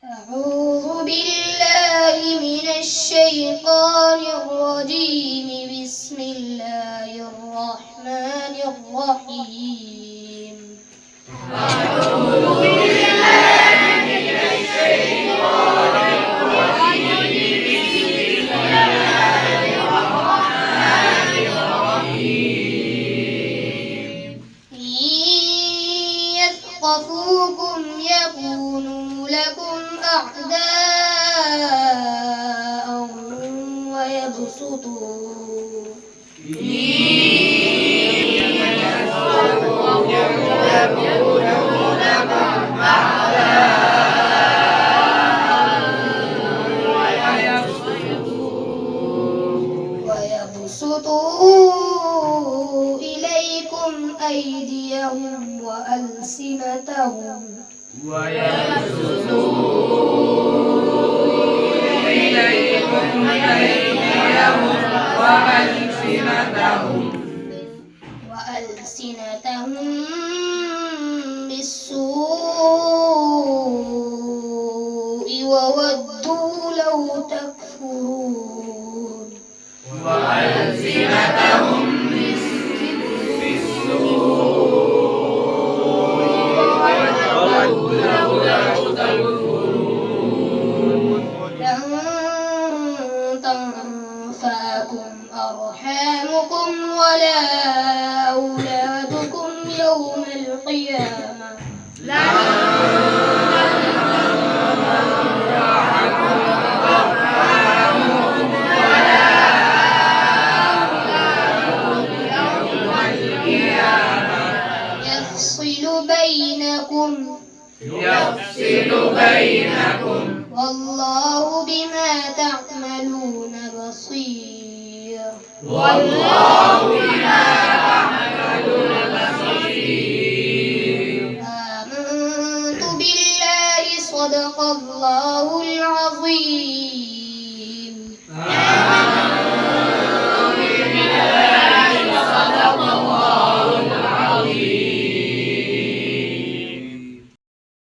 أعوذ بالله من الشيطان الرجيم. بسم الله الرحمن الرحيم. أعوذ بالله من الشيطان الرجيم. بسم الله الرحمن الرحيم. إن يثقفوكم يكونوا لكم أعداء ويبسطوا إليكم أيديهم وألسنتهم بالسوء وودوا لو تكفرون. لن تنفعكم أرحامكم ولا أولادكم يوم القيامة. يفصل بينكم والله بما تعملون بصير. آمنت بالله صدق الله العظيم.